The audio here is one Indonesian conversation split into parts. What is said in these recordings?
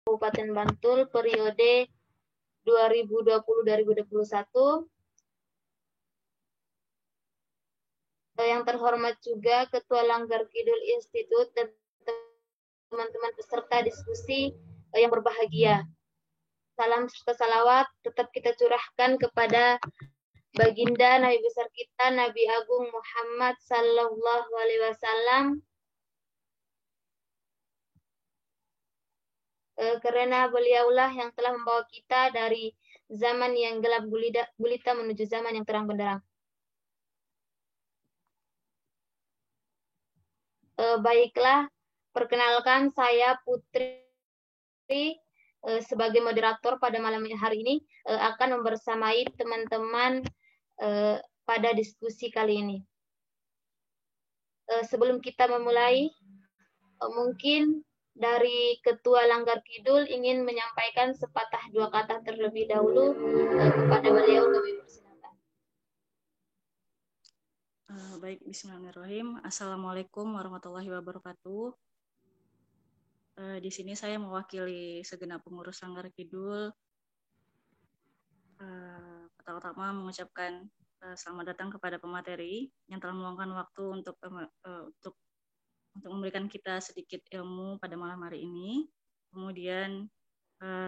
Kabupaten Bantul periode 2020-2021. Yang terhormat juga Ketua Langgar Kidul Institut dan teman-teman peserta diskusi yang berbahagia. Salam serta salawat tetap kita curahkan kepada baginda Nabi besar kita Nabi Agung Muhammad Sallallahu Alaihi Wasallam, karena beliaulah yang telah membawa kita dari zaman yang gelap gulita menuju zaman yang terang benderang. Baiklah, perkenalkan saya Putri, sebagai moderator pada malam hari ini akan membersamai teman-teman pada diskusi kali ini. Sebelum kita memulai, mungkin dari Ketua Langgar Kidul ingin menyampaikan sepatah dua kata terlebih dahulu kepada beliau. Kami persilakan. Baik, bismillahirrahmanirrahim. Assalamualaikum warahmatullahi wabarakatuh. Di sini saya mewakili segenap pengurus Langgar Kidul. Pertama-tama mengucapkan selamat datang kepada pemateri yang telah meluangkan waktu untuk memberikan kita sedikit ilmu pada malam hari ini. Kemudian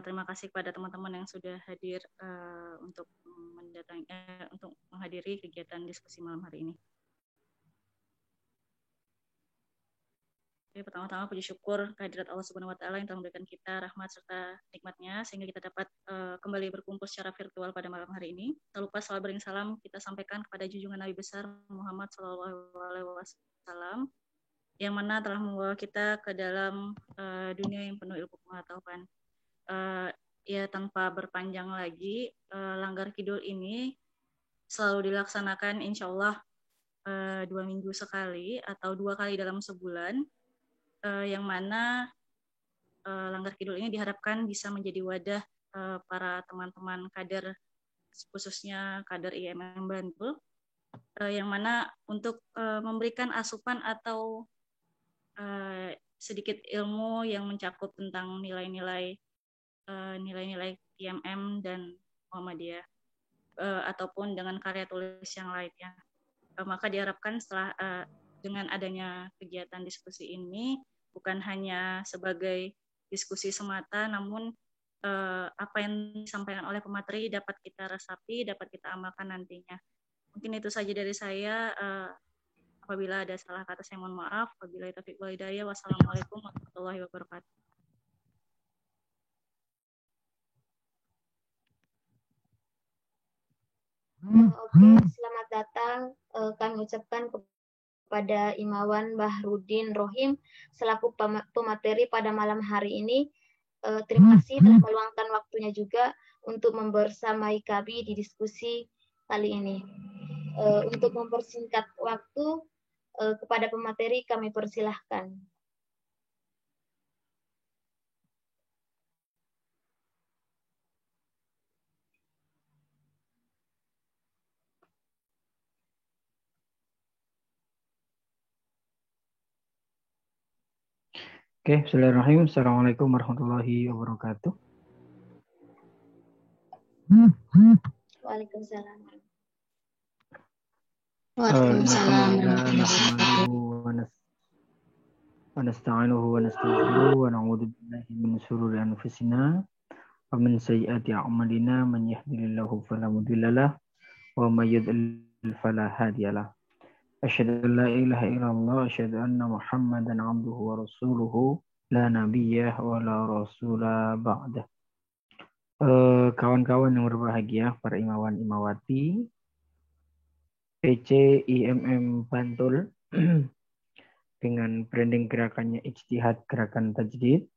terima kasih kepada teman-teman yang sudah hadir untuk menghadiri kegiatan diskusi malam hari ini. Pertama-tama puji syukur kehadirat Allah Subhanahu wa taala yang telah memberikan kita rahmat serta nikmatnya sehingga kita dapat kembali berkumpul secara virtual pada malam hari ini. Tak lupa salam bering salam kita sampaikan kepada junjungan Nabi besar Muhammad sallallahu alaihi wasallam yang mana telah membawa kita ke dalam dunia yang penuh ilmu pengetahuan. Ya tanpa berpanjang lagi, Langgar Kidul ini selalu dilaksanakan insya Allah 2 minggu sekali atau 2 kali dalam sebulan. Yang mana Langgar Kidul ini diharapkan bisa menjadi wadah para teman-teman kader, khususnya kader IMM Bantul, yang mana untuk memberikan asupan atau sedikit ilmu yang mencakup tentang nilai-nilai IMM dan Muhammadiyah, ataupun dengan karya tulis yang lainnya. Maka diharapkan setelah dengan adanya kegiatan diskusi ini bukan hanya sebagai diskusi semata, namun apa yang disampaikan oleh pemateri dapat kita resapi, dapat kita amalkan nantinya. Mungkin itu saja dari saya. Apabila ada salah kata saya mohon maaf. Wabillahi taufiq wal hidayah. Wassalamualaikum warahmatullahi wabarakatuh. Oke, selamat datang. Kami ucapkan kepada Imawan Bahrudin Rohim selaku pemateri pada malam hari ini. Terima kasih telah meluangkan waktunya juga untuk membersamai kami di diskusi kali ini. Untuk mempersingkat waktu, kepada pemateri kami persilahkan. Oke, bismillahirrahmanirrahim. Assalamualaikum warahmatullahi wabarakatuh. Waalaikumsalam. Waalaikumsalam. Wa nasta'inuhu wa nastaghfiruhu wa na'udzu billahi min shururi anfusina wa min sayyiati a'malina man yahdihillahu fala mudhillalah wa may yudlil fala hadiyalah. Asyhadu an la ilaha illallah wa asyhadu anna Muhammadan 'abduhu wa rasuluhu la nabiyya wa la rasula ba'dah. Kawan-kawan yang berbahagia, para imawan imawati PC IMM Bantul dengan branding gerakannya Ijtihad Gerakan Tajdid.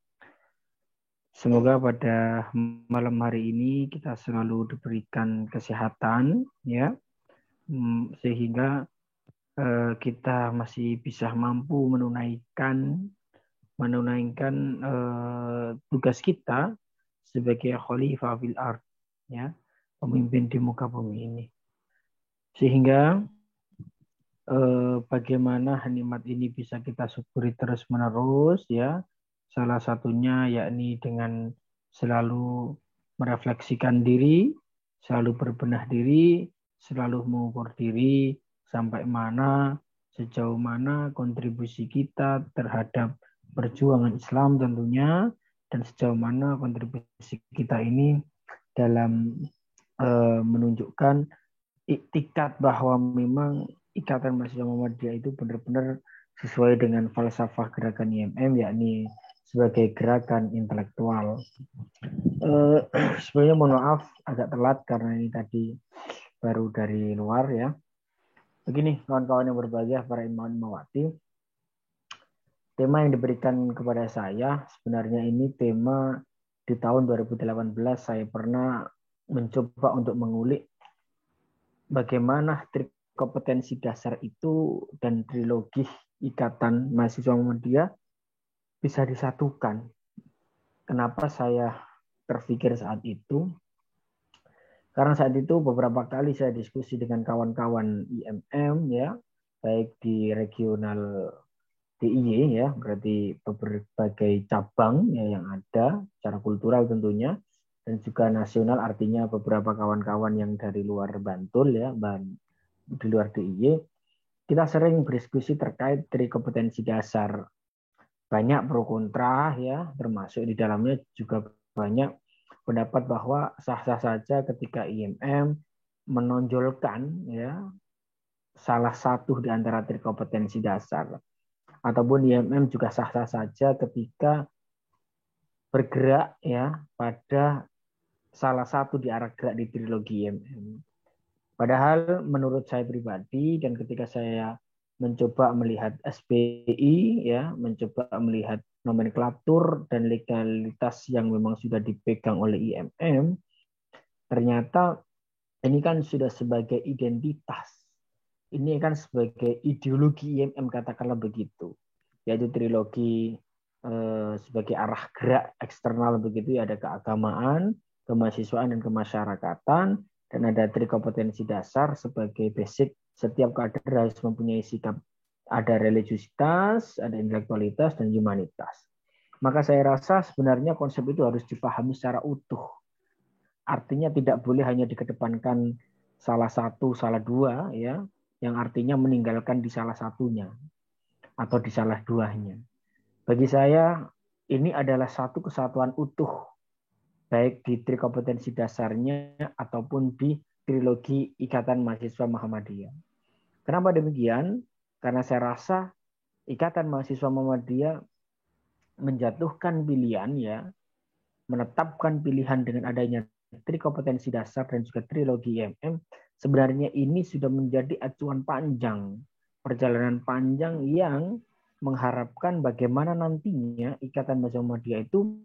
Semoga pada malam hari ini kita selalu diberikan kesehatan, ya, sehingga kita masih bisa mampu menunaikan tugas kita sebagai khalifah fil ard, ya, pemimpin di muka bumi ini. Sehingga bagaimana nikmat ini bisa kita syukuri terus menerus, ya, Salah satunya yakni dengan selalu merefleksikan diri, selalu berbenah diri, selalu mengukur diri sampai mana, sejauh mana kontribusi kita terhadap perjuangan Islam tentunya, dan sejauh mana kontribusi kita ini dalam menunjukkan iktikat bahwa memang Ikatan Mahasiswa Muhammadiyah itu benar-benar sesuai dengan falsafah gerakan IMM, yakni sebagai gerakan intelektual. Sebenarnya mohon maaf agak telat karena ini tadi baru dari luar ya. Begini kawan-kawan yang berbahagia, para imam imawati, tema yang diberikan kepada saya sebenarnya ini tema di tahun 2018 saya pernah mencoba untuk mengulik bagaimana trik kompetensi dasar itu dan trilogi Ikatan Mahasiswa Muhammadiyah bisa disatukan. Kenapa saya terpikir saat itu? Karena saat itu beberapa kali saya diskusi dengan kawan-kawan IMM ya, baik di regional DIY ya, berarti berbagai cabang ya yang ada secara kultural tentunya, dan juga nasional artinya beberapa kawan-kawan yang dari luar Bantul ya, di luar DIY. Kita sering berdiskusi terkait dari kompetensi dasar. Banyak pro kontra ya, termasuk di dalamnya juga banyak pendapat bahwa sah-sah saja ketika IMM menonjolkan ya salah satu di antara trik kompetensi dasar, ataupun IMM juga sah-sah saja ketika bergerak ya pada salah satu di arah gerak di trilogi IMM. Padahal menurut saya pribadi dan ketika saya mencoba melihat SPI ya, mencoba melihat nomenklatur dan legalitas yang memang sudah dipegang oleh IMM, ternyata ini kan sudah sebagai identitas. Ini kan sebagai ideologi IMM katakanlah begitu. Yaitu trilogi sebagai arah gerak eksternal begitu ya, ada keagamaan, kemahasiswaan dan kemasyarakatan. Dan ada trik kompetensi dasar sebagai basic. Setiap kader harus mempunyai sikap, ada religiusitas, ada intelektualitas, dan humanitas. Maka saya rasa sebenarnya konsep itu harus dipahami secara utuh. Artinya tidak boleh hanya dikedepankan salah satu, salah dua, ya, yang artinya meninggalkan di salah satunya atau di salah duanya. Bagi saya ini adalah satu kesatuan utuh, baik di trik kompetensi dasarnya ataupun di trilogi Ikatan Mahasiswa Muhammadiyah. Kenapa demikian? Karena saya rasa Ikatan Mahasiswa Muhammadiyah menjatuhkan pilihan ya, menetapkan pilihan dengan adanya trik kompetensi dasar dan juga trilogi IMM, sebenarnya ini sudah menjadi acuan panjang, perjalanan panjang yang mengharapkan bagaimana nantinya Ikatan Mahasiswa Muhammadiyah itu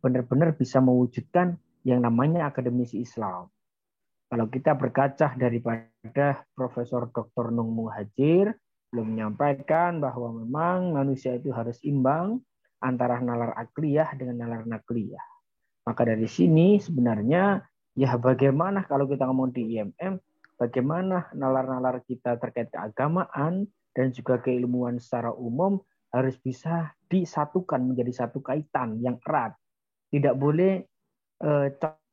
benar-benar bisa mewujudkan yang namanya akademisi Islam. Kalau kita berkaca daripada Profesor Dr. Nung Muhajir belum menyampaikan bahwa memang manusia itu harus imbang antara nalar akliyah dengan nalar nakliyah. Maka dari sini sebenarnya ya bagaimana kalau kita ngomong di IMM, bagaimana nalar-nalar kita terkait keagamaan dan juga keilmuan secara umum harus bisa disatukan menjadi satu kaitan yang erat. Tidak boleh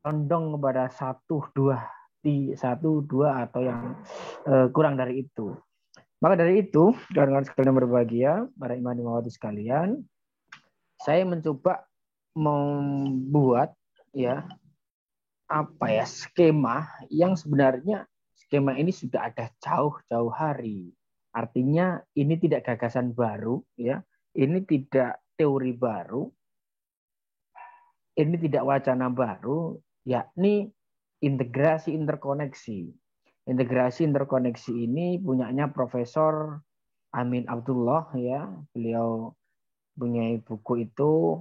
condong kepada satu dua atau yang kurang dari itu. Maka dari itu, kawan-kawan sekalian berbahagia, para imam imawati sekalian, saya mencoba membuat ya skema yang sebenarnya skema ini sudah ada jauh-jauh hari. Artinya ini tidak gagasan baru ya, ini tidak teori baru. Ini tidak wacana baru, yakni integrasi interkoneksi. Integrasi interkoneksi ini punyanya Profesor Amin Abdullah ya. Beliau punya buku itu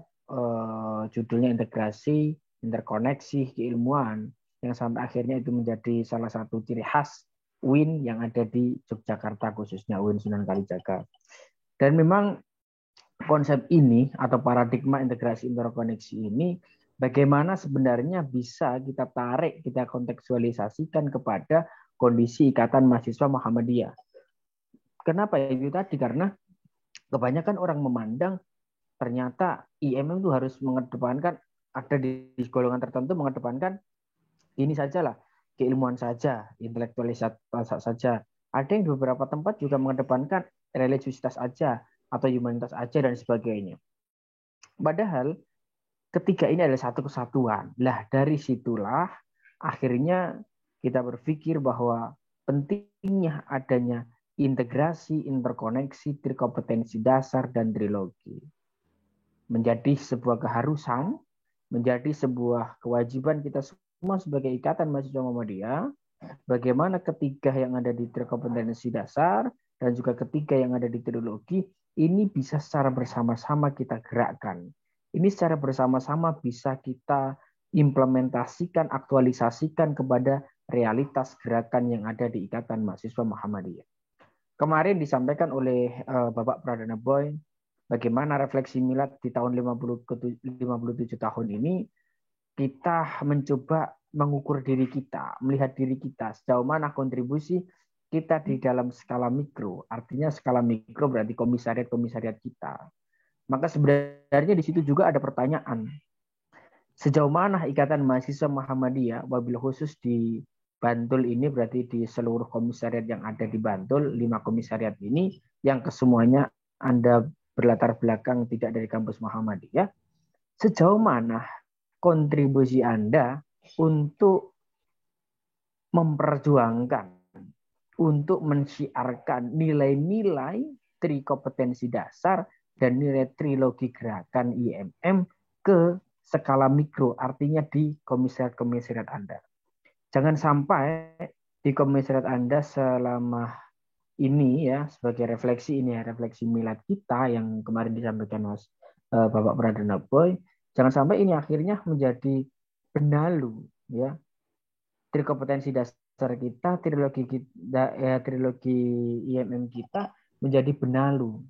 judulnya Integrasi Interkoneksi Keilmuan, yang sampai akhirnya itu menjadi salah satu ciri khas UIN yang ada di Yogyakarta, khususnya UIN Sunan Kalijaga. Dan memang konsep ini atau paradigma integrasi interkoneksi ini bagaimana sebenarnya bisa kita tarik, kita kontekstualisasikan kepada kondisi Ikatan Mahasiswa Muhammadiyah. Kenapa itu tadi? Karena kebanyakan orang memandang ternyata IMM itu harus mengedepankan, ada di golongan tertentu mengedepankan ini sajalah, keilmuan saja, intelektualitas saja. Ada yang di beberapa tempat juga mengedepankan religiusitas aja atau humanitas aja dan sebagainya. Padahal ketiga ini adalah satu kesatuan. Lah dari situlah akhirnya kita berpikir bahwa pentingnya adanya integrasi, interkoneksi, trikompetensi dasar, dan trilogi. Menjadi sebuah keharusan, menjadi sebuah kewajiban kita semua sebagai ikatan mahasiswa Muhammadiyah, bagaimana ketiga yang ada di trikompetensi dasar dan juga ketiga yang ada di trilogi, ini bisa secara bersama-sama kita gerakkan. Ini secara bersama-sama bisa kita implementasikan, aktualisasikan kepada realitas gerakan yang ada di Ikatan Mahasiswa Muhammadiyah. Kemarin disampaikan oleh Bapak Pradana Boy, bagaimana refleksi milad di tahun 57 tahun ini, kita mencoba mengukur diri kita, melihat diri kita, sejauh mana kontribusi kita di dalam skala mikro. Artinya skala mikro berarti komisariat-komisariat kita. Maka sebenarnya di situ juga ada pertanyaan, sejauh mana Ikatan Mahasiswa Muhammadiyah, wabil khusus di Bantul ini berarti di seluruh komisariat yang ada di Bantul, 5 komisariat ini, yang kesemuanya Anda berlatar belakang tidak dari kampus Muhammadiyah, sejauh mana kontribusi Anda untuk memperjuangkan, untuk mensyiarkan nilai-nilai trikompetensi dasar dan nilai trilogi gerakan IMM ke skala mikro, artinya di komisariat-komisariat Anda. Jangan sampai di komisariat Anda selama ini ya, sebagai refleksi ini ya, refleksi milad kita yang kemarin disampaikan Mas Bapak Pradana Boy, jangan sampai ini akhirnya menjadi benalu ya. Trikompetensi dasar kita, trilogi IMM kita menjadi benalu.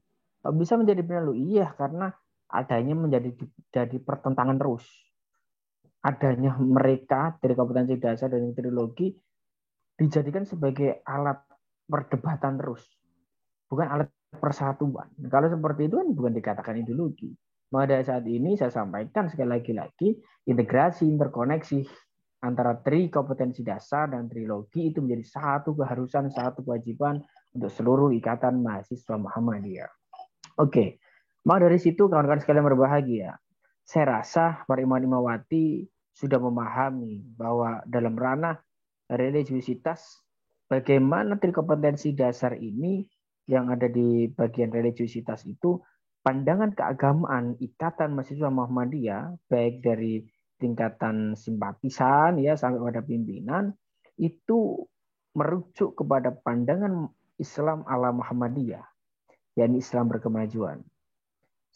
Bisa menjadi benalu? Iya, karena adanya jadi pertentangan terus. Adanya mereka trikompetensi dasar dan trilogi dijadikan sebagai alat perdebatan terus, bukan alat persatuan. Kalau seperti itu kan bukan dikatakan ideologi. Pada saat ini saya sampaikan sekali lagi integrasi, interkoneksi antara trikompetensi dasar dan trilogi itu menjadi satu keharusan, satu kewajiban untuk seluruh ikatan mahasiswa Muhammadiyah. Oke, maka dari situ kawan-kawan sekalian berbahagia, saya rasa para imam-imawati sudah memahami bahwa dalam ranah religiusitas, bagaimana trikompetensi dasar ini yang ada di bagian religiusitas itu, pandangan keagamaan Ikatan Mahasiswa Muhammadiyah, baik dari tingkatan simpatisan ya sampai pada pimpinan, itu merujuk kepada pandangan Islam ala Muhammadiyah, yakni Islam berkemajuan.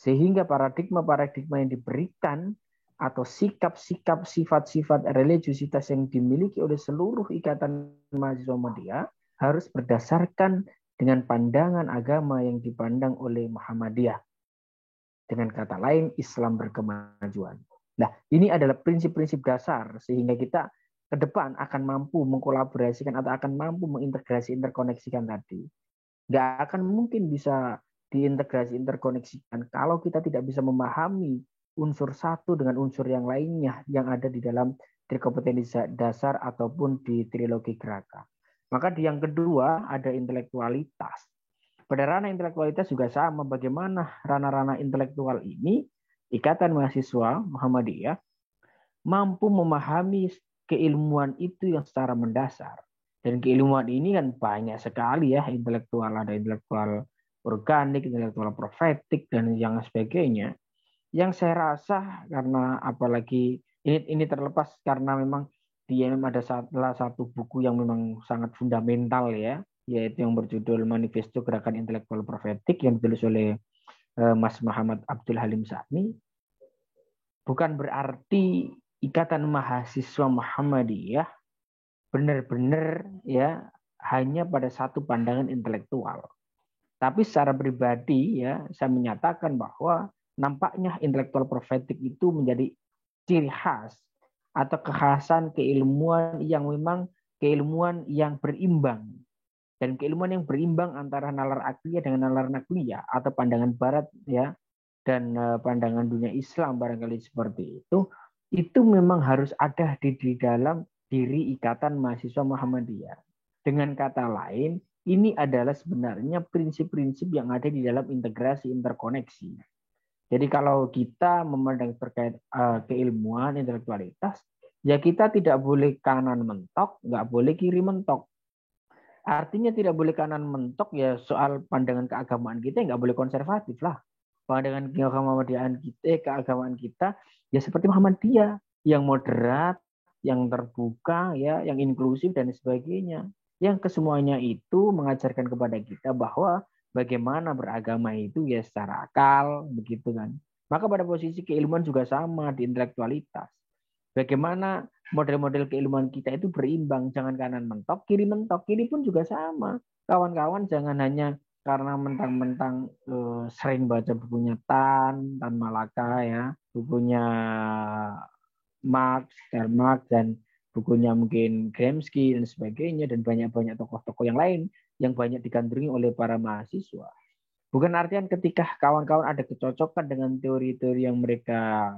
Sehingga paradigma-paradigma yang diberikan atau sikap-sikap, sifat-sifat religiusitas yang dimiliki oleh seluruh ikatan mahasiswa Muhammadiyah harus berdasarkan dengan pandangan agama yang dipandang oleh Muhammadiyah. Dengan kata lain, Islam berkemajuan. Nah, ini adalah prinsip-prinsip dasar sehingga kita ke depan akan mampu mengkolaborasikan atau akan mampu mengintegrasi, interkoneksikan tadi. Nggak akan mungkin bisa diintegrasi, interkoneksikan kalau kita tidak bisa memahami unsur satu dengan unsur yang lainnya yang ada di dalam trikompetensi dasar ataupun di trilogi gerakan. Maka di yang kedua ada intelektualitas. Pada ranah intelektualitas juga sama, bagaimana ranah-ranah intelektual ini Ikatan Mahasiswa Muhammadiyah mampu memahami keilmuan itu yang secara mendasar. Dan keilmuan ini kan banyak sekali ya, intelektual, ada intelektual organik, intelektual profetik, dan yang sebagainya. Yang saya rasa karena apalagi ini terlepas karena memang di IMM ada salah satu buku yang memang sangat fundamental ya, yaitu yang berjudul Manifesto Gerakan Intelektual Profetik yang ditulis oleh Mas Muhammad Abdul Halim Sa'mi. Bukan berarti Ikatan Mahasiswa Muhammadiyah benar-benar ya hanya pada satu pandangan intelektual. Tapi secara pribadi ya saya menyatakan bahwa nampaknya intelektual profetik itu menjadi ciri khas atau kekhasan keilmuan yang memang keilmuan yang berimbang. Dan keilmuan yang berimbang antara nalar akliyah dengan nalar nakliyah atau pandangan barat ya dan pandangan dunia Islam barangkali seperti itu memang harus ada di dalam diri Ikatan Mahasiswa Muhammadiyah. Dengan kata lain, ini adalah sebenarnya prinsip-prinsip yang ada di dalam integrasi interkoneksi. Jadi kalau kita memandang terkait keilmuan, intelektualitas, ya kita tidak boleh kanan mentok, nggak boleh kiri mentok. Artinya tidak boleh kanan mentok, ya soal pandangan keagamaan kita nggak boleh konservatif lah. Pandangan keagamaan kita ya seperti Muhammadiyah, yang moderat, yang terbuka, ya, yang inklusif dan sebagainya. Yang kesemuanya itu mengajarkan kepada kita bahwa bagaimana beragama itu ya secara akal, begitu kan. Maka pada posisi keilmuan juga sama di intelektualitas. Bagaimana model-model keilmuan kita itu berimbang, jangan kanan mentok, kiri mentok. Kiri pun juga sama. Kawan-kawan jangan hanya karena mentang-mentang sering baca bukunya Tan Malaka ya, bukunya Karl Marx dan bukunya mungkin Gramsci dan sebagainya, dan banyak-banyak tokoh-tokoh yang lain yang banyak digandrungi oleh para mahasiswa. Bukan artian ketika kawan-kawan ada kecocokan dengan teori-teori yang mereka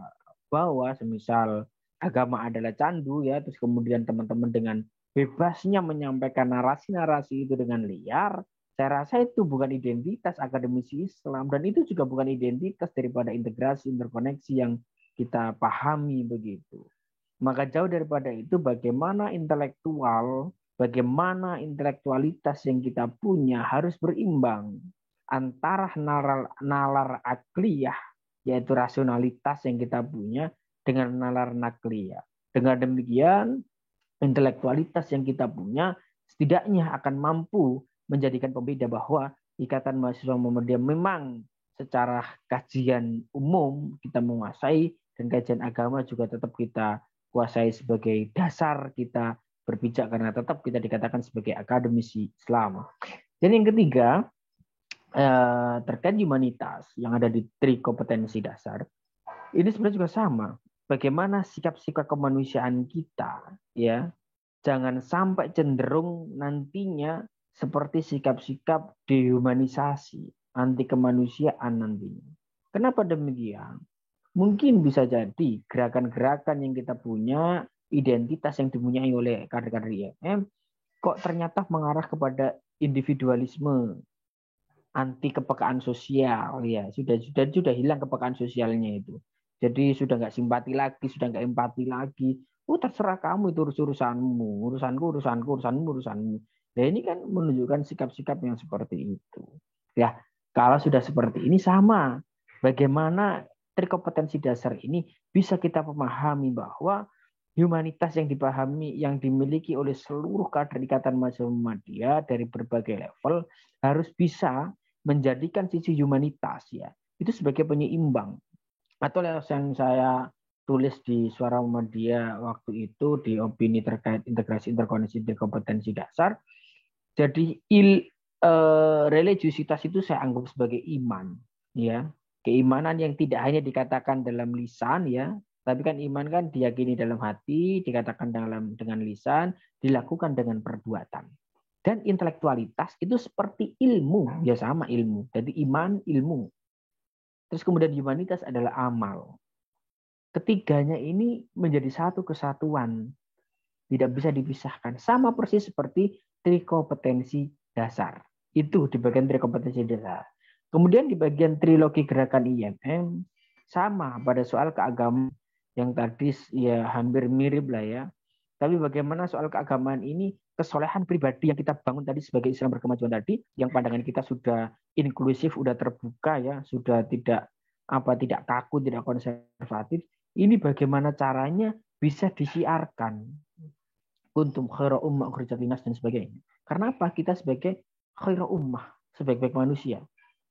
bawa, semisal agama adalah candu ya, terus kemudian teman-teman dengan bebasnya menyampaikan narasi-narasi itu dengan liar, saya rasa itu bukan identitas akademisi Islam, dan itu juga bukan identitas daripada integrasi interkoneksi yang kita pahami begitu. Maka jauh daripada itu, bagaimana intelektualitas yang kita punya harus berimbang antara nalar akliyah, yaitu rasionalitas yang kita punya, dengan nalar nakliyah. Dengan demikian, intelektualitas yang kita punya setidaknya akan mampu menjadikan pembeda bahwa Ikatan Mahasiswa Muhammadiyah memang secara kajian umum kita menguasai, dan kajian agama juga tetap kita kuasai sebagai dasar kita berpijak, karena tetap kita dikatakan sebagai akademisi Islam. Dan yang ketiga, terkait humanitas yang ada di tri kompetensi dasar, ini sebenarnya juga sama. Bagaimana sikap-sikap kemanusiaan kita, ya, jangan sampai cenderung nantinya seperti sikap-sikap dehumanisasi, anti kemanusiaan nantinya. Kenapa demikian? Mungkin bisa jadi gerakan-gerakan yang kita punya, identitas yang dipunyai oleh kader-kader IMM, kok ternyata mengarah kepada individualisme, anti kepekaan sosial, ya sudah hilang kepekaan sosialnya itu. Jadi sudah nggak simpati lagi, sudah nggak empati lagi. Terserah kamu, itu urusanmu, urusanmu. Nah ini kan menunjukkan sikap-sikap yang seperti itu. Ya kalau sudah seperti ini sama, bagaimana trikompetensi dasar ini bisa kita memahami bahwa humanitas yang dipahami, yang dimiliki oleh seluruh kader Ikatan Mahasiswa Muhammadiyah dari berbagai level harus bisa menjadikan sisi humanitas ya itu sebagai penyeimbang. Atau yang saya tulis di Suara Muhammadiyah waktu itu di opini terkait integrasi interkoneksi kompetensi dasar. Jadi religiusitas itu saya anggap sebagai iman, ya, keimanan yang tidak hanya dikatakan dalam lisan ya, tapi kan iman kan diyakini dalam hati, dikatakan dengan lisan, dilakukan dengan perbuatan. Dan intelektualitas itu seperti ilmu, ya sama ilmu. Jadi iman, ilmu. Terus kemudian humanitas adalah amal. Ketiganya ini menjadi satu kesatuan. Tidak bisa dipisahkan. Sama persis seperti trikompetensi dasar. Itu di bagian trikompetensi dasar. Kemudian di bagian trilogi gerakan IMM, sama pada soal keagamaan yang tadi ya hampir mirip lah ya. Tapi bagaimana soal keagamaan ini, kesolehan pribadi yang kita bangun tadi sebagai Islam berkemajuan tadi, yang pandangan kita sudah inklusif, sudah terbuka ya, sudah tidak kaku, tidak konservatif. Ini bagaimana caranya bisa disiarkan kuntum khaira ummah ukhrijat linnas dan sebagainya. Karena apa? Kita sebagai khaira ummah, sebaik-baik manusia,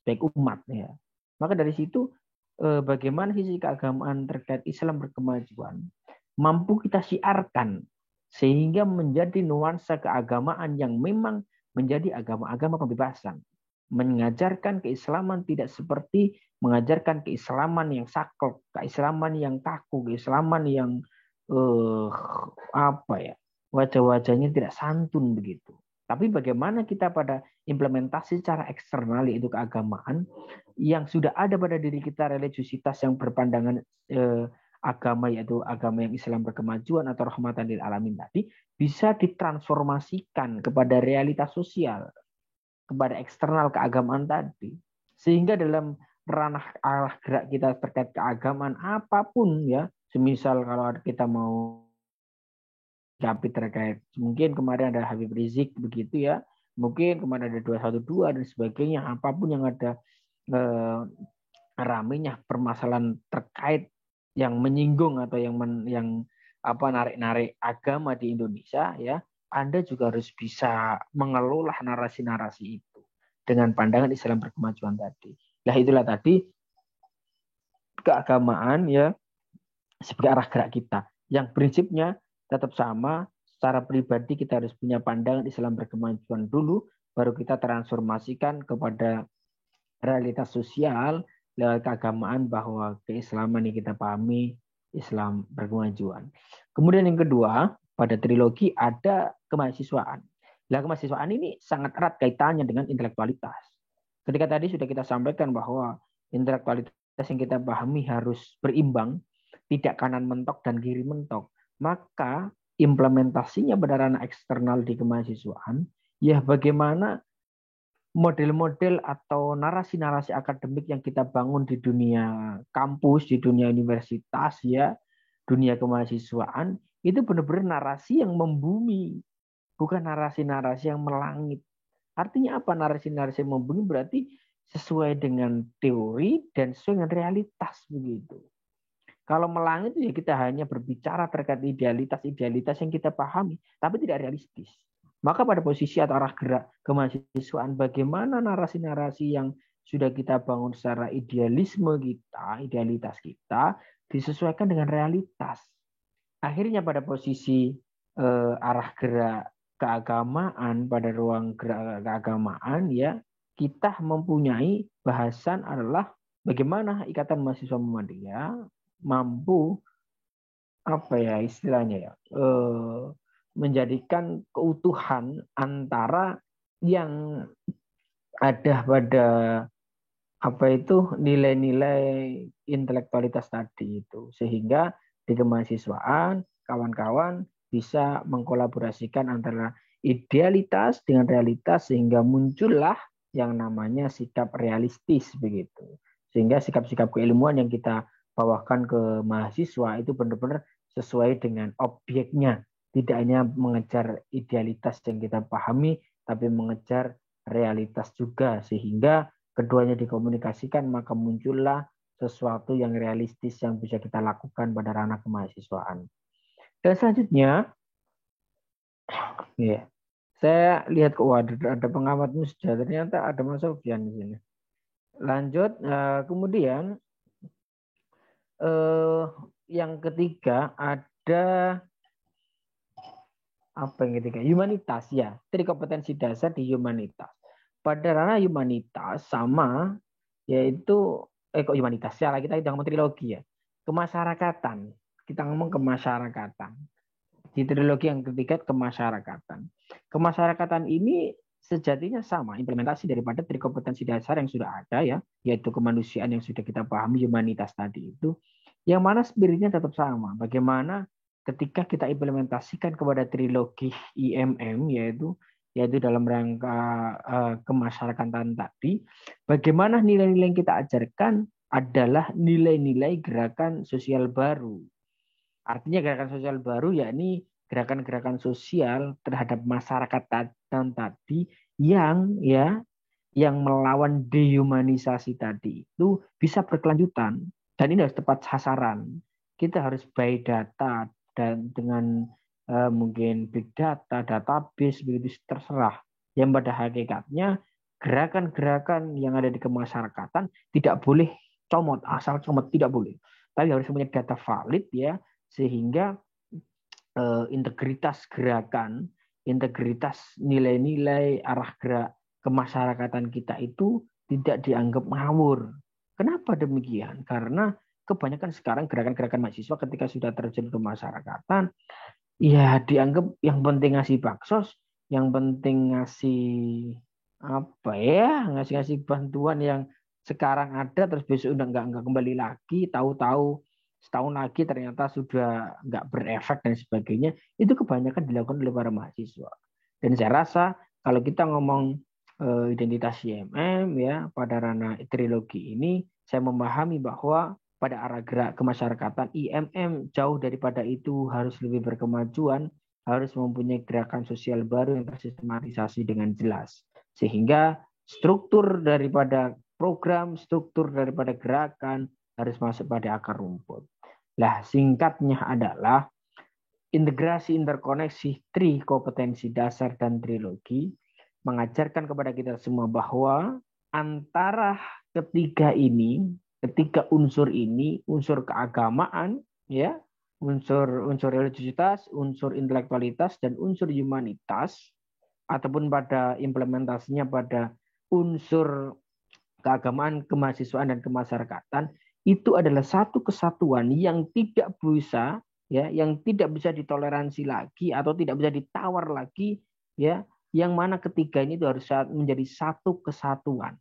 baik umat ya. Maka dari situ bagaimana sisi keagamaan terkait Islam berkemajuan mampu kita siarkan sehingga menjadi nuansa keagamaan yang memang menjadi agama-agama pembebasan. Mengajarkan keislaman tidak seperti mengajarkan keislaman yang saklek, keislaman yang kaku, keislaman yang wajah-wajahnya tidak santun begitu. Tapi bagaimana kita pada implementasi secara eksternal yaitu keagamaan yang sudah ada pada diri kita, religiusitas yang berpandangan agama yaitu agama yang Islam berkemajuan atau rahmatan lil alamin tadi bisa ditransformasikan kepada realitas sosial, kepada eksternal keagamaan tadi. Sehingga dalam ranah arah gerak kita terkait keagamaan apapun ya, semisal kalau kita mau capit terkait mungkin kemarin ada Habib Rizik begitu ya, mungkin kemarin ada 212 dan sebagainya, apapun yang ada ramenya permasalahan terkait yang menyinggung atau yang narik-narik agama di Indonesia ya, Anda juga harus bisa mengelola narasi-narasi itu dengan pandangan Islam berkemajuan tadi. Nah itulah tadi keagamaan ya sebagai arah gerak kita yang prinsipnya tetap sama. Secara pribadi kita harus punya pandangan Islam berkemajuan dulu, baru kita transformasikan kepada realitas sosial lewat keagamaan bahwa keislaman yang kita pahami Islam berkemajuan. Kemudian yang kedua, pada trilogi ada kemahasiswaan. Nah, kemahasiswaan ini sangat erat kaitannya dengan intelektualitas. Ketika tadi sudah kita sampaikan bahwa intelektualitas yang kita pahami harus berimbang, tidak kanan mentok dan kiri mentok, maka implementasinya pada ranah eksternal di kemahasiswaan, ya bagaimana model-model atau narasi-narasi akademik yang kita bangun di dunia kampus, di dunia universitas, ya, dunia kemahasiswaan, itu benar-benar narasi yang membumi, bukan narasi-narasi yang melangit. Artinya apa narasi-narasi yang membumi? Berarti sesuai dengan teori dan sesuai dengan realitas begitu. Kalau melangit ya kita hanya berbicara terkait idealitas yang kita pahami, tapi tidak realistis. Maka pada posisi atau arah gerak kemahasiswaan, bagaimana narasi-narasi yang sudah kita bangun secara idealisme kita, idealitas kita, disesuaikan dengan realitas. Akhirnya pada posisi arah gerak keagamaan, pada ruang gerak keagamaan, ya kita mempunyai bahasan adalah bagaimana Ikatan Mahasiswa Muhammadiyah mampu menjadikan keutuhan antara yang ada pada nilai-nilai intelektualitas tadi itu, sehingga di kemahasiswaan kawan-kawan bisa mengkolaborasikan antara idealitas dengan realitas sehingga muncullah yang namanya sikap realistis begitu, sehingga sikap-sikap keilmuan yang kita bawakan ke mahasiswa itu benar-benar sesuai dengan objeknya, tidak hanya mengejar idealitas yang kita pahami, tapi mengejar realitas juga, sehingga keduanya dikomunikasikan, maka muncullah sesuatu yang realistis yang bisa kita lakukan pada ranah kemahasiswaan. Dan selanjutnya, ya, saya lihat ada pengamat musda, ternyata ada Mas Sofyan di sini. Lanjut, kemudian yang ketiga ada humanitas ya, dari kompetensi dasar di humanitas. Pada ranah humanitas sama yaitu humanitas ya, kita ngomong trilogi ya, kemasyarakatan. Kita ngomong kemasyarakatan. Di trilogi yang ketiga kemasyarakatan. Kemasyarakatan ini sejatinya sama implementasi daripada trikompetensi dasar yang sudah ada ya, yaitu kemanusiaan yang sudah kita pahami, humanitas tadi itu, yang mana spiritnya tetap sama. Bagaimana ketika kita implementasikan kepada trilogi IMM yaitu dalam rangka kemasyarakatan tadi, bagaimana nilai-nilai yang kita ajarkan adalah nilai-nilai gerakan sosial baru. Artinya gerakan sosial baru yakni gerakan-gerakan sosial terhadap masyarakat tadi yang melawan dehumanisasi tadi itu bisa berkelanjutan, dan ini harus tepat sasaran. Kita harus by data dan dengan mungkin big data, database begitu terserah. Yang pada hakikatnya gerakan-gerakan yang ada di kemasyarakatan tidak boleh comot, asal comot tidak boleh. Tapi harus punya data valid ya, sehingga integritas gerakan, integritas nilai-nilai arah gerak kemasyarakatan kita itu tidak dianggap ngawur. Kenapa demikian? Karena kebanyakan sekarang gerakan-gerakan mahasiswa ketika sudah terjun ke masyarakatan, ya dianggap yang penting ngasih baksos, yang penting ngasih apa ya, ngasih bantuan yang sekarang ada terus besok udah nggak kembali lagi, tahu-tahu setahun lagi ternyata sudah nggak berefek dan sebagainya, itu kebanyakan dilakukan oleh para mahasiswa. Dan saya rasa kalau kita ngomong identitas IMM ya pada ranah trilogi ini, saya memahami bahwa pada arah gerak kemasyarakatan IMM jauh daripada itu harus lebih berkemajuan, harus mempunyai gerakan sosial baru yang tersistematisasi dengan jelas. Sehingga struktur daripada program, struktur daripada gerakan harus masuk pada akar rumput. Lah, singkatnya adalah integrasi interkoneksi tri kompetensi dasar dan trilogi mengajarkan kepada kita semua bahwa antara ketiga unsur ini, unsur keagamaan, ya, unsur religiositas, unsur intelektualitas, dan unsur humanitas, ataupun pada implementasinya pada unsur keagamaan, kemahasiswaan, dan kemasyarakatan, itu adalah satu kesatuan yang tidak bisa, ya, yang tidak bisa ditoleransi lagi atau tidak bisa ditawar lagi, ya, yang mana ketiga ini itu harus menjadi satu kesatuan.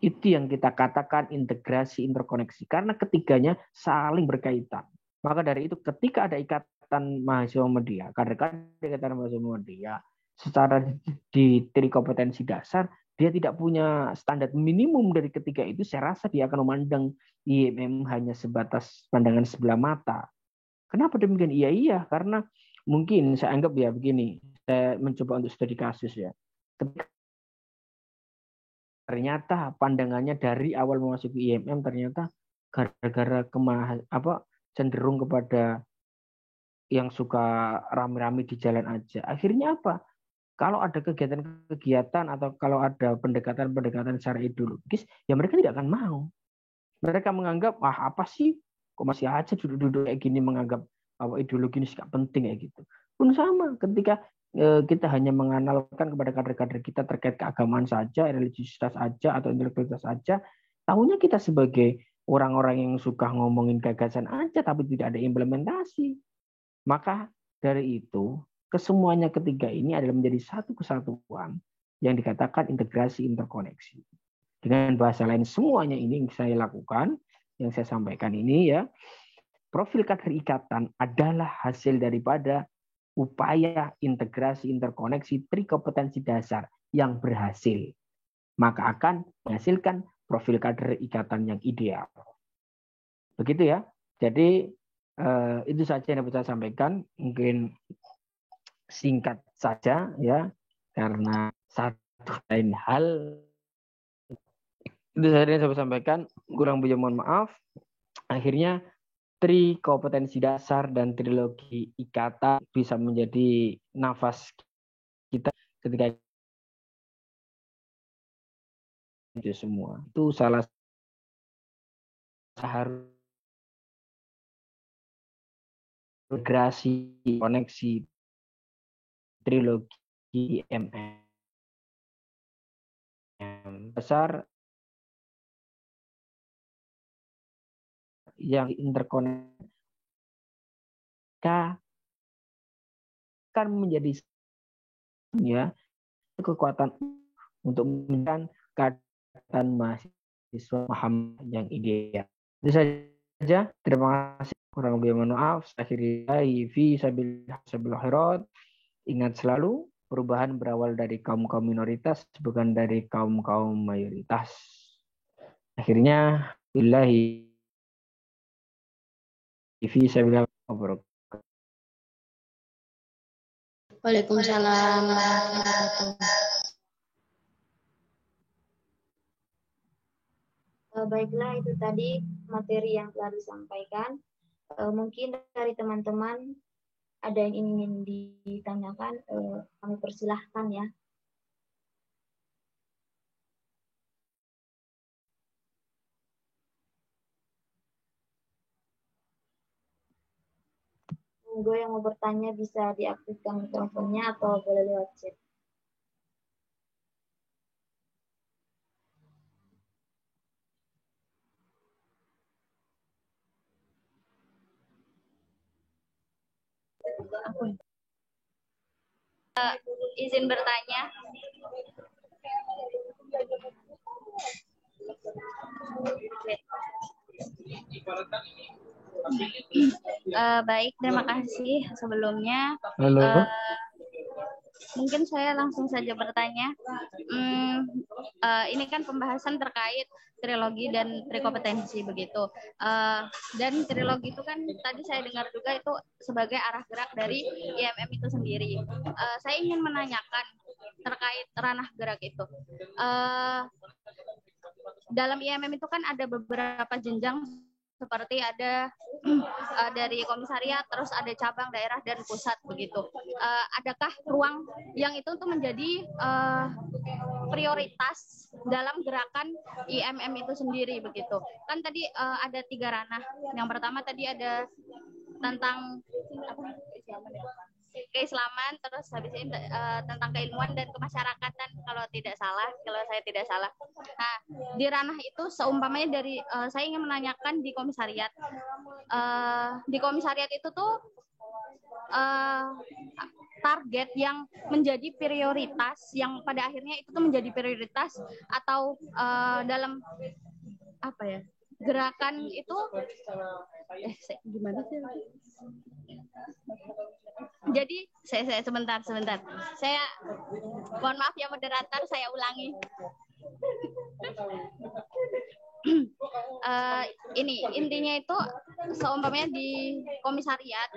Itu yang kita katakan integrasi interkoneksi, karena ketiganya saling berkaitan. Maka dari itu ketika ada ikatan mahasiswa Muhammadiyah, kader-kader ikatan mahasiswa Muhammadiyah secara di tri kompetensi dasar, dia tidak punya standar minimum dari ketiga itu, saya rasa dia akan memandang IMM hanya sebatas pandangan sebelah mata. Kenapa demikian? Iya, karena mungkin saya anggap ya begini, saya mencoba untuk studi kasus ya. Ternyata pandangannya dari awal memasuki IMM ternyata gara-gara cenderung kepada yang suka rame-rame di jalan aja. Akhirnya apa? Kalau ada kegiatan-kegiatan atau kalau ada pendekatan-pendekatan secara ideologis, ya mereka tidak akan mau. Mereka menganggap, apa sih? Kok masih aja duduk-duduk kayak gini menganggap ideologi ini gak penting kayak gitu. Pun sama ketika kita hanya menganalkan kepada kader-kader kita terkait keagamaan saja, religiusitas saja, atau intelektualitas saja, tahunya kita sebagai orang-orang yang suka ngomongin gagasan aja, tapi tidak ada implementasi. Maka dari itu, kesemuanya ketiga ini adalah menjadi satu kesatuan yang dikatakan integrasi interkoneksi. Dengan bahasa lain, semuanya ini yang saya lakukan, yang saya sampaikan ini ya, profil kader ikatan adalah hasil daripada upaya integrasi interkoneksi tri kompetensi dasar yang berhasil. Maka akan menghasilkan profil kader ikatan yang ideal. Begitu ya. Jadi itu saja yang dapat saya sampaikan. Mungkin singkat saja ya, karena satu lain hal itu saja yang saya sampaikan. Kurang lebih mohon maaf. Akhirnya tri kompetensi dasar dan trilogi ikatan bisa menjadi nafas kita ketika itu semua. Itu salah satu integrasi koneksi trilogi MM besar yang interkoneksi akan menjadi ya kekuatan untuk menjadikan keadaan mahasiswa paham yang ideal. Itu saja. Terima kasih. Kurang lebih mohon maaf. Akhiri fi sabil khairat. Ingat selalu, perubahan berawal dari kaum-kaum minoritas, bukan dari kaum-kaum mayoritas. Akhirnya, billahi fi sabil khairat. Waalaikumsalam warahmatullahi wabarakatuh. Baiklah, itu tadi materi yang telah disampaikan. Mungkin dari teman-teman ada yang ingin ditanyakan, kami persilahkan ya. Monggo yang mau bertanya bisa diaktifkan mikrofonnya atau boleh lewat chat. izin bertanya. Baik, terima kasih sebelumnya. Halo. Mungkin saya langsung saja bertanya. Ini kan pembahasan terkait trilogi dan trikompetensi begitu. Dan trilogi itu kan tadi saya dengar juga itu sebagai arah gerak dari IMM itu sendiri. Saya ingin menanyakan terkait ranah gerak itu. Dalam IMM itu kan ada beberapa jenjang, seperti ada dari komisariat, terus ada cabang, daerah, dan pusat begitu. Adakah ruang yang itu untuk menjadi prioritas dalam gerakan IMM itu sendiri begitu? Kan tadi ada 3 ranah. Yang pertama tadi ada tentang keislaman, terus habis ini tentang keilmuan dan kemasyarakatan kalau saya tidak salah. Nah, di ranah itu seumpamanya dari saya ingin menanyakan di komisariat. Di komisariat itu tuh target yang menjadi prioritas, yang pada akhirnya itu tuh menjadi prioritas atau dalam apa ya, gerakan itu gimana sih? Jadi saya sebentar. Saya mohon maaf ya moderator, saya ulangi. Ini intinya itu seumpamanya di komisariat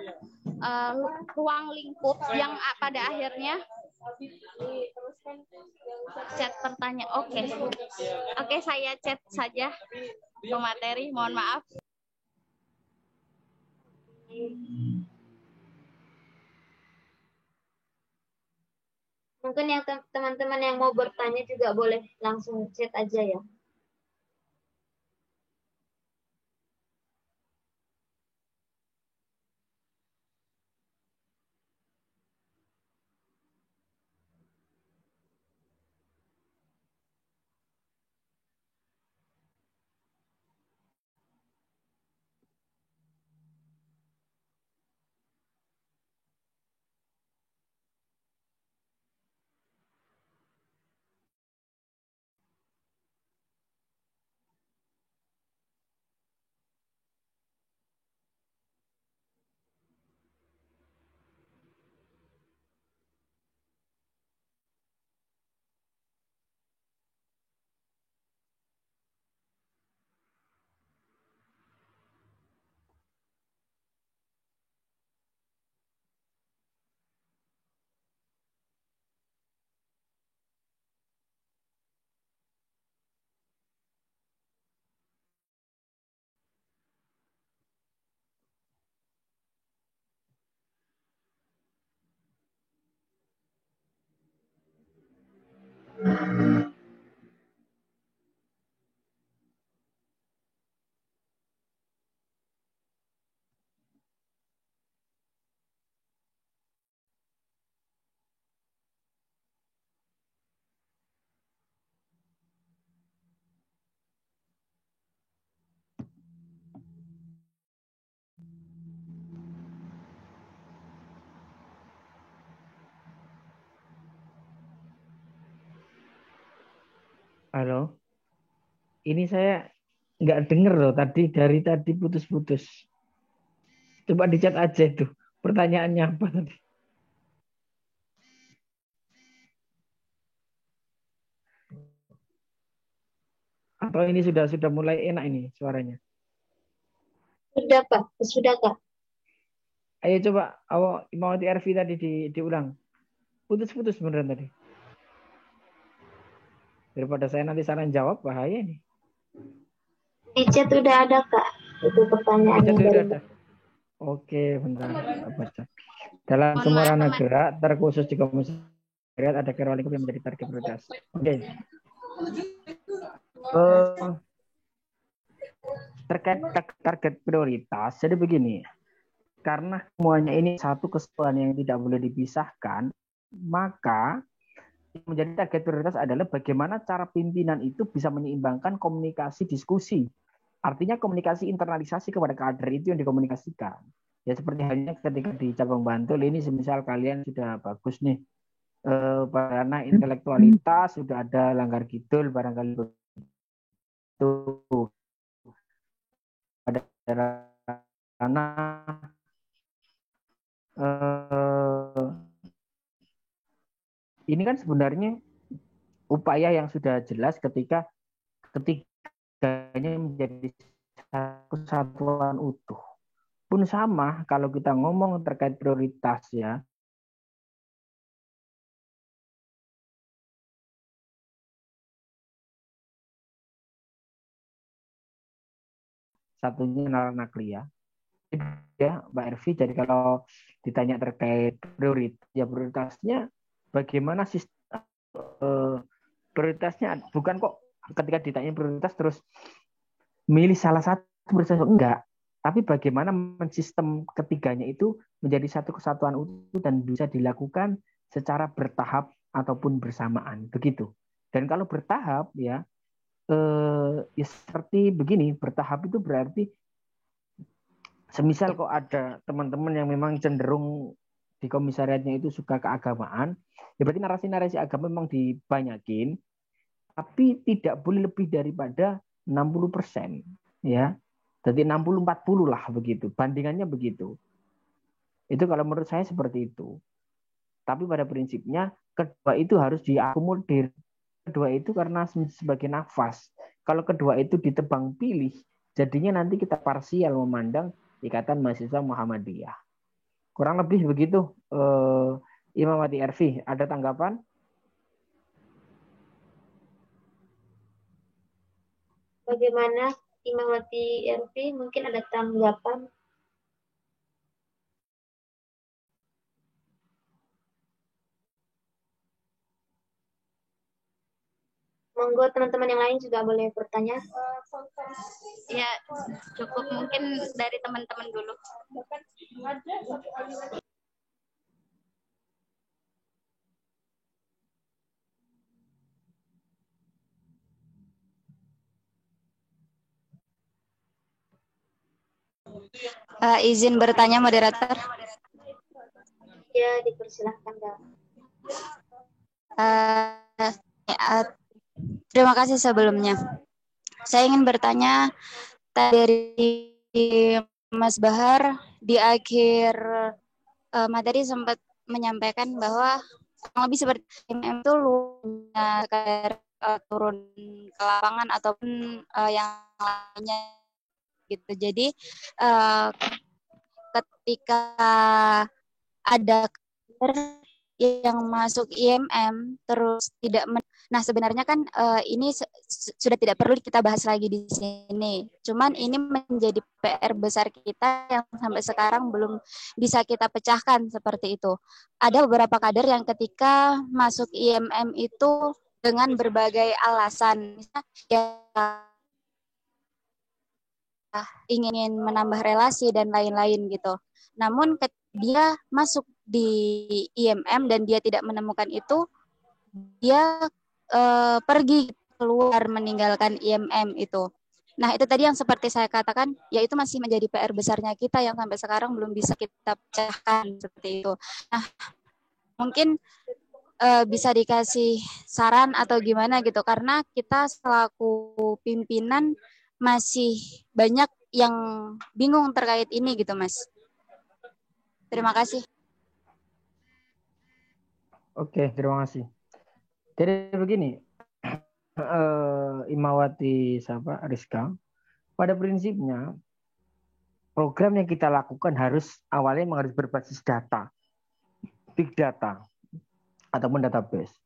ruang lingkup yang pada akhirnya chat pertanyaan. Oke, saya chat saja pemateri, mohon maaf. Mungkin yang teman-teman yang mau bertanya juga boleh langsung chat aja ya. Halo. Ini saya nggak denger loh dari tadi putus-putus. Coba di chat aja itu. Pertanyaannya apa tadi? Atau ini sudah mulai enak ini suaranya? Sudah Pak, sudah Kak. Ayo coba mau di RV tadi diulang. Putus-putus beneran tadi. Daripada saya nanti saran jawab, bahaya nih. Di chat udah ada Kak, itu pertanyaannya dari ada. Oke, bentar. Baca. Dalam semua ranah gerak, terkhusus di komisariat ada ruang lingkup yang menjadi target prioritas. Oke. Terkait target prioritas, jadi begini. Karena semuanya ini satu kesatuan yang tidak boleh dipisahkan, maka yang menjadi target prioritas adalah bagaimana cara pimpinan itu bisa menyeimbangkan komunikasi diskusi. Artinya komunikasi internalisasi kepada kader itu yang dikomunikasikan. Ya seperti halnya ketika di cabang Bantul ini, semisal kalian sudah bagus nih karena intelektualitas sudah ada langgar kidul barangkali begitu. Pada ranah ini kan sebenarnya upaya yang sudah jelas ketika ketiganya menjadi satu kesatuan utuh. Pun sama kalau kita ngomong terkait prioritas ya. Satunya Nagria. Ya, Mbak Ervi, jadi kalau ditanya terkait prioritas, ya prioritasnya bagaimana sistem prioritasnya bukan kok ketika ditanya prioritas terus milih salah satu prioritas enggak, tapi bagaimana mensistem ketiganya itu menjadi satu kesatuan utuh dan bisa dilakukan secara bertahap ataupun bersamaan begitu. Dan kalau bertahap ya ya seperti begini, bertahap itu berarti semisal kok ada teman-teman yang memang cenderung di komisariatnya itu suka keagamaan, ya berarti narasi-narasi agama memang dibanyakin, tapi tidak boleh lebih daripada 60%. Ya. Jadi 60-40 lah begitu. Bandingannya begitu. Itu kalau menurut saya seperti itu. Tapi pada prinsipnya kedua itu harus diakomodir. Kedua itu karena sebagai nafas. Kalau kedua itu ditebang pilih, jadinya nanti kita parsial memandang Ikatan Mahasiswa Muhammadiyah. Kurang lebih begitu. Imamati Ervi, ada tanggapan? Bagaimana Imamati Ervi? Mungkin ada tanggapan? Monggo teman-teman yang lain juga boleh bertanya. Ya, cukup mungkin dari teman-teman dulu. Izin bertanya, moderator. Ya, dipersilahkan, Mbak. Terima kasih sebelumnya. Saya ingin bertanya dari Mas Bahar di akhir materi sempat menyampaikan bahwa kurang lebih seperti MM itu turun ke lapangan ataupun yang lainnya gitu. Jadi ketika ada yang masuk IMM terus tidak nah sebenarnya kan ini sudah tidak perlu kita bahas lagi di sini. Cuman ini menjadi PR besar kita yang sampai sekarang belum bisa kita pecahkan seperti itu. Ada beberapa kader yang ketika masuk IMM itu dengan berbagai alasan, misalnya ya ingin menambah relasi dan lain-lain gitu. Namun dia masuk di IMM dan dia tidak menemukan itu, dia pergi keluar meninggalkan IMM itu. Nah itu tadi yang seperti saya katakan, yaitu masih menjadi PR besarnya kita yang sampai sekarang belum bisa kita pecahkan seperti itu. Nah mungkin bisa dikasih saran atau gimana gitu, karena kita selaku pimpinan masih banyak yang bingung terkait ini gitu Mas. Terima kasih. Oke, terima kasih. Jadi begini, Imawati Rizka, pada prinsipnya program yang kita lakukan awalnya harus berbasis data, big data, ataupun database.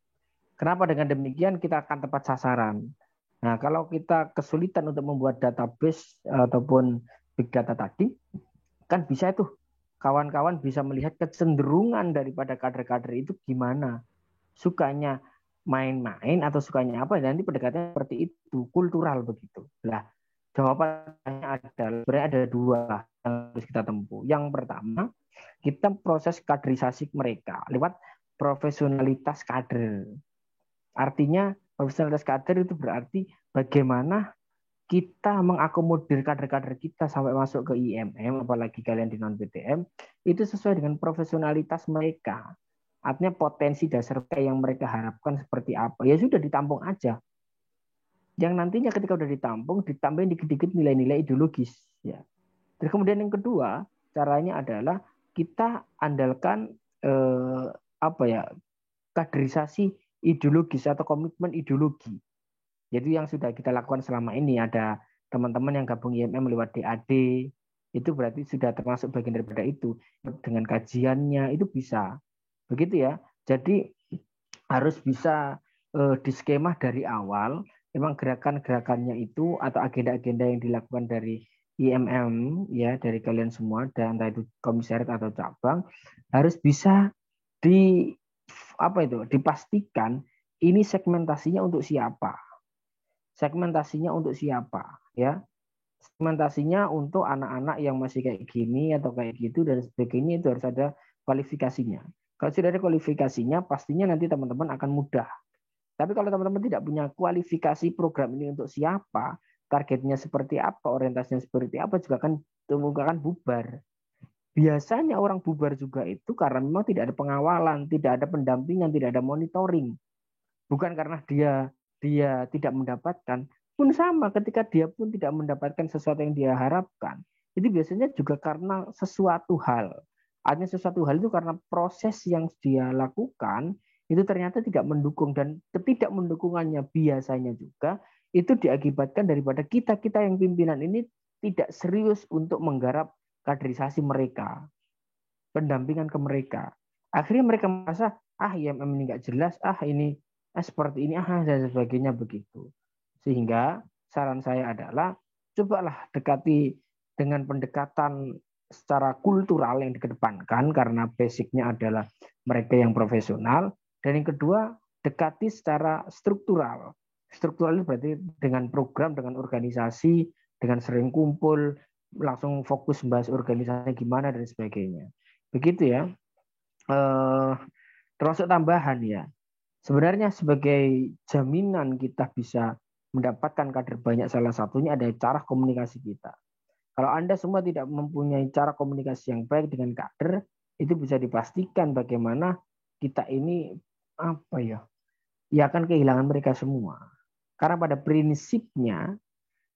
Kenapa dengan demikian kita akan tepat sasaran? Nah, kalau kita kesulitan untuk membuat database ataupun big data tadi, kan bisa itu kawan-kawan bisa melihat kecenderungan daripada kader-kader itu gimana. Sukanya main-main atau sukanya apa, nanti pendekatannya seperti itu, kultural begitu. Nah, jawabannya sebenarnya ada dua yang harus kita tempuh. Yang pertama, kita proses kaderisasi mereka lewat profesionalitas kader. Artinya profesionalitas kader itu berarti bagaimana kita mengakomodir kader-kader kita sampai masuk ke IMM, apalagi kalian di non-PTM, itu sesuai dengan profesionalitas mereka. Artinya potensi dasar yang mereka harapkan seperti apa. Ya sudah ditampung aja. Yang nantinya ketika udah ditampung, ditambahin dikit-dikit nilai-nilai ideologis. Ya. Terus kemudian yang kedua, caranya adalah kita andalkan kaderisasi ideologis atau komitmen ideologi. Jadi yang sudah kita lakukan selama ini, ada teman-teman yang gabung IMM lewat DAD, itu berarti sudah termasuk bagian daripada itu. Dengan kajiannya itu bisa. Begitu ya. Jadi harus bisa di skema dari awal, memang gerakan-gerakannya itu atau agenda-agenda yang dilakukan dari IMM ya, dari kalian semua, dan entah itu komisariat atau cabang, harus bisa dipastikan ini segmentasinya untuk siapa. Segmentasinya untuk siapa ya? Segmentasinya untuk anak-anak yang masih kayak gini atau kayak gitu dan sebagainya, itu harus ada kualifikasinya. Kalau sudah ada kualifikasinya, pastinya nanti teman-teman akan mudah. Tapi kalau teman-teman tidak punya kualifikasi program ini untuk siapa, targetnya seperti apa, orientasinya seperti apa, juga akan bubar. Biasanya orang bubar juga itu karena memang tidak ada pengawalan, tidak ada pendampingan, tidak ada monitoring. Bukan karena dia tidak mendapatkan, pun sama ketika dia pun tidak mendapatkan sesuatu yang dia harapkan. Itu biasanya juga karena sesuatu hal. Artinya sesuatu hal itu karena proses yang dia lakukan itu ternyata tidak mendukung, dan ketidak mendukungannya biasanya juga itu diakibatkan daripada kita yang pimpinan ini tidak serius untuk menggarap kaderisasi mereka, pendampingan ke mereka. Akhirnya mereka merasa IMM ini nggak jelas, ini seperti ini, dan sebagainya begitu. Sehingga saran saya adalah cobalah dekati dengan pendekatan secara kultural yang dikedepankan, karena basicnya adalah mereka yang profesional. Dan yang kedua, dekati secara struktural. Struktural itu berarti dengan program, dengan organisasi, dengan sering kumpul, langsung fokus membahas organisasinya gimana dan sebagainya. Begitu ya. Termasuk tambahan ya. Sebenarnya sebagai jaminan kita bisa mendapatkan kader banyak, salah satunya ada cara komunikasi kita. Kalau Anda semua tidak mempunyai cara komunikasi yang baik dengan kader, itu bisa dipastikan bagaimana kita ini akan kehilangan mereka semua. Karena pada prinsipnya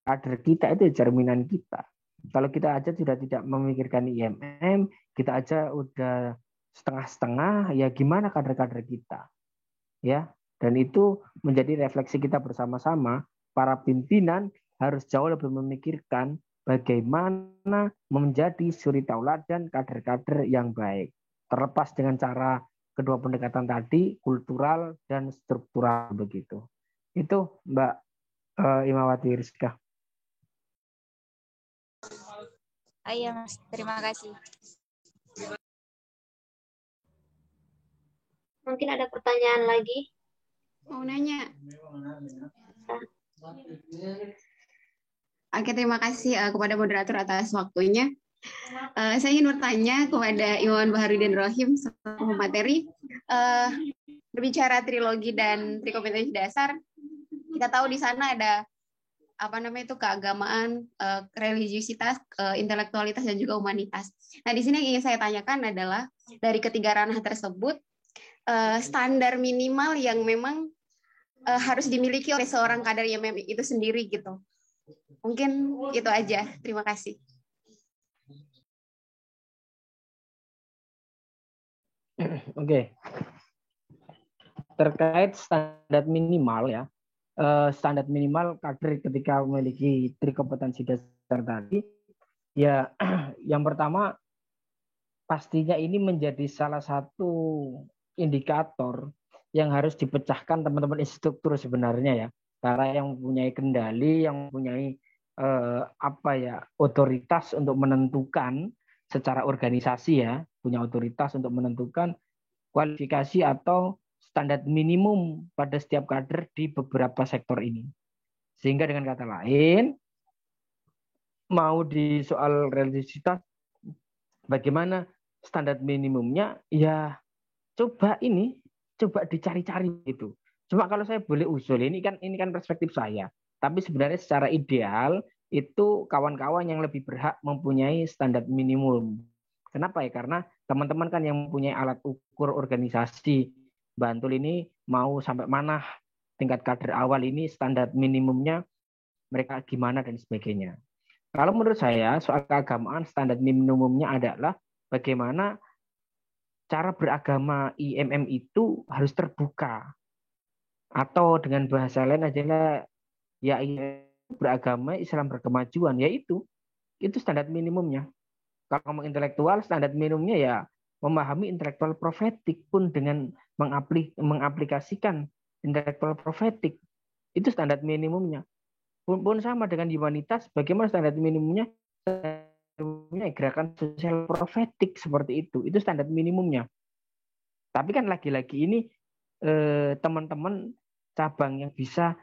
kader kita itu cerminan kita. Kalau kita aja sudah tidak memikirkan IMM, kita aja udah setengah-setengah, ya gimana kader-kader kita? Ya, dan itu menjadi refleksi kita bersama-sama. Para pimpinan harus jauh lebih memikirkan bagaimana menjadi suri tauladan kader-kader yang baik. Terlepas dengan cara kedua pendekatan tadi, kultural dan struktural begitu. Itu Mbak Imawati Rizka. Iya Mas, terima kasih. Mungkin ada pertanyaan lagi? Mau nanya. Oke, terima kasih kepada moderator atas waktunya. Saya ingin bertanya kepada Iwan Baharudin Rohim selaku materi. Berbicara trilogi dan trikompetensi dasar, kita tahu di sana ada keagamaan, religiusitas, intelektualitas dan juga humanitas. Nah, di sini yang ingin saya tanyakan adalah dari ketiga ranah tersebut, standar minimal yang memang harus dimiliki oleh seorang kader IMM itu sendiri gitu. Mungkin itu aja. Terima kasih. Oke. Terkait standar minimal ya. Standar minimal kader ketika memiliki trikompetensi dasar tadi, ya yang pertama pastinya ini menjadi salah satu indikator yang harus dipecahkan teman-teman instruktur sebenarnya ya. Karena yang mempunyai kendali, yang mempunyai otoritas untuk menentukan secara organisasi ya, punya otoritas untuk menentukan kualifikasi atau standar minimum pada setiap kader di beberapa sektor ini. Sehingga dengan kata lain, mau di soal religiositas, bagaimana standar minimumnya, ya coba dicari-cari itu. Cuma kalau saya boleh usul, ini kan perspektif saya. Tapi sebenarnya secara ideal itu kawan-kawan yang lebih berhak mempunyai standar minimum. Kenapa ya? Karena teman-teman kan yang mempunyai alat ukur organisasi, Bantul ini mau sampai mana tingkat kader awal ini, standar minimumnya mereka gimana dan sebagainya. Kalau menurut saya soal keagamaan standar minimumnya adalah bagaimana cara beragama IMM itu harus terbuka, atau dengan bahasa lain adalah ya beragama Islam berkemajuan, yaitu itu standar minimumnya. Kalau ngomong intelektual, standar minimumnya ya memahami intelektual profetik pun dengan mengaplikasikan intelektual profetik. Itu standar minimumnya. Pun sama dengan humanitas, bagaimana standar minimumnya? Gerakan sosial profetik seperti itu. Itu standar minimumnya. Tapi kan lagi-lagi ini teman-teman cabang yang bisa,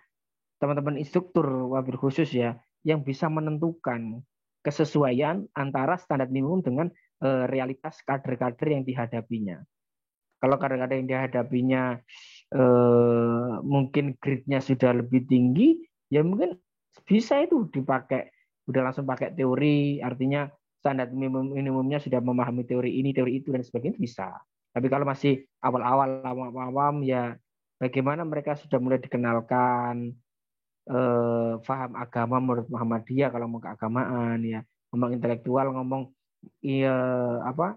teman-teman instruktur wabil khusus ya, yang bisa menentukan kesesuaian antara standar minimum dengan realitas kader-kader yang dihadapinya. Kalau kader-kader yang dihadapinya mungkin grade-nya sudah lebih tinggi, ya mungkin bisa itu dipakai, udah langsung pakai teori, artinya standar minimumnya sudah memahami teori ini, teori itu, dan sebagainya, bisa. Tapi kalau masih awal-awal, awam-awam, ya bagaimana mereka sudah mulai dikenalkan paham agama menurut Muhammadiyah kalau mau keagamaan, ya ngomong intelektual, ngomong iya apa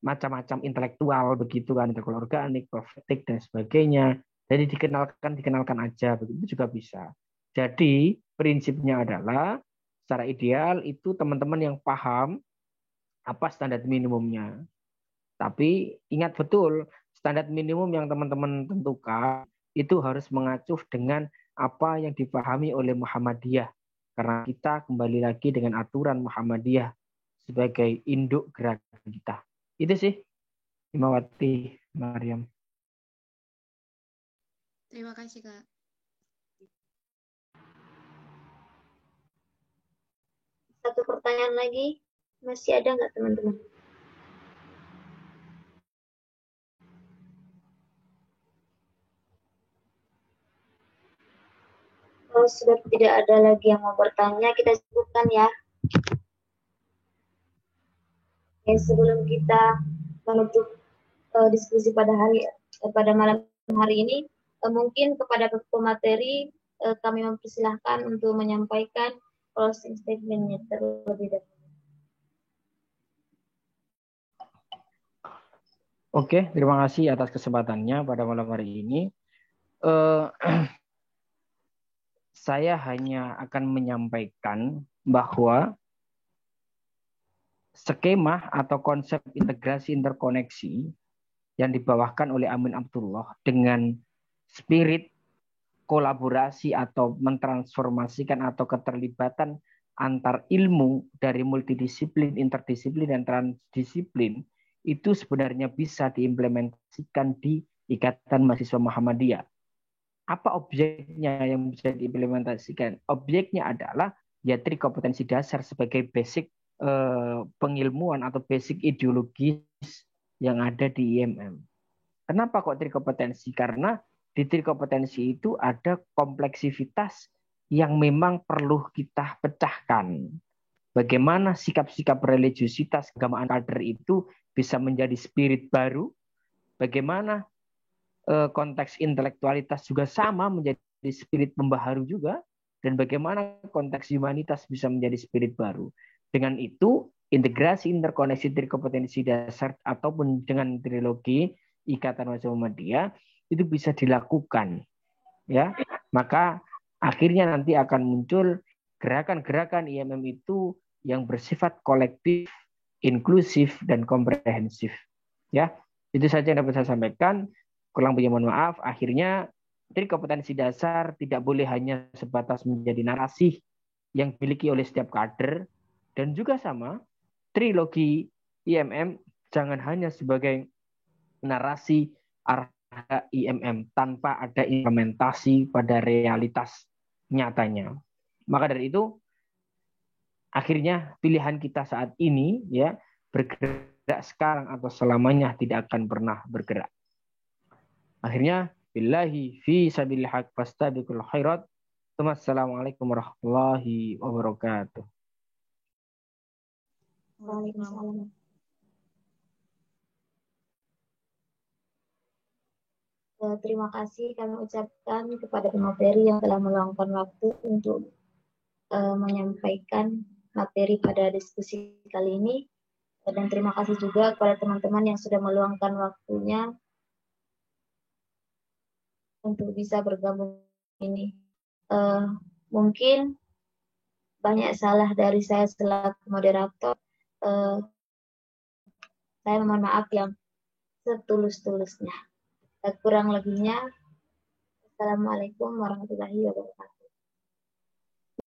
macam-macam intelektual begitu kan, intelektual organik, profetik dan sebagainya. Jadi dikenalkan aja, begitu juga bisa. Jadi prinsipnya adalah secara ideal itu teman-teman yang paham apa standar minimumnya. Tapi ingat betul, standar minimum yang teman-teman tentukan itu harus mengacu dengan apa yang dipahami oleh Muhammadiyah. Karena kita kembali lagi dengan aturan Muhammadiyah sebagai induk gerakan kita. Itu sih, Himawati, Maryam. Terima kasih, Kak. Satu pertanyaan lagi, masih ada nggak teman-teman? Kalau sudah tidak ada lagi yang mau bertanya, kita cukupkan ya. Oke, sebelum kita menutup diskusi pada malam hari ini, mungkin kepada pemateri kami mempersilahkan untuk menyampaikan closing statement-nya terlebih dahulu. Oke, terima kasih atas kesempatannya pada malam hari ini. Saya hanya akan menyampaikan bahwa skema atau konsep integrasi interkoneksi yang dibawakan oleh Amin Abdullah dengan spirit kolaborasi atau mentransformasikan atau keterlibatan antar ilmu dari multidisiplin, interdisiplin, dan transdisiplin itu sebenarnya bisa diimplementasikan di Ikatan Mahasiswa Muhammadiyah. Apa objeknya yang bisa diimplementasikan? Objeknya adalah ya kompetensi dasar sebagai basic pengilmuan atau basic ideologis yang ada di IMM. Kenapa kok trikompetensi? Karena di trikompetensi itu ada kompleksivitas yang memang perlu kita pecahkan. Bagaimana sikap-sikap religiusitas keagamaan kader itu bisa menjadi spirit baru? Bagaimana konteks intelektualitas juga sama menjadi spirit pembaharu juga, dan bagaimana konteks humanitas bisa menjadi spirit baru. Dengan itu integrasi interkoneksi trikompetensi dasar ataupun dengan trilogi Ikatan Mahasiswa Muhammadiyah itu bisa dilakukan, ya. Maka akhirnya nanti akan muncul gerakan-gerakan IMM itu yang bersifat kolektif, inklusif, dan komprehensif, ya. Itu saja yang dapat saya sampaikan. Kurang lebihnya mohon maaf. Akhirnya trikompetensi dasar tidak boleh hanya sebatas menjadi narasi yang dimiliki oleh setiap kader, dan juga sama trilogi IMM jangan hanya sebagai narasi arah IMM tanpa ada implementasi pada realitas nyatanya. Maka dari itu akhirnya pilihan kita saat ini ya bergerak sekarang atau selamanya tidak akan pernah bergerak. Akhirnya billahi fi sabilil haq fastabiqul khairat. Wassalamualaikum warahmatullahi wabarakatuh. Waalaikumsalam. Terima kasih kami ucapkan kepada pemateri yang telah meluangkan waktu untuk menyampaikan materi pada diskusi kali ini. Dan terima kasih juga kepada teman-teman yang sudah meluangkan waktunya untuk bisa bergabung ini. Mungkin banyak salah dari saya selaku moderator. Saya mohon maaf yang setulus-tulusnya. Kurang lebihnya, Assalamualaikum warahmatullahi wabarakatuh.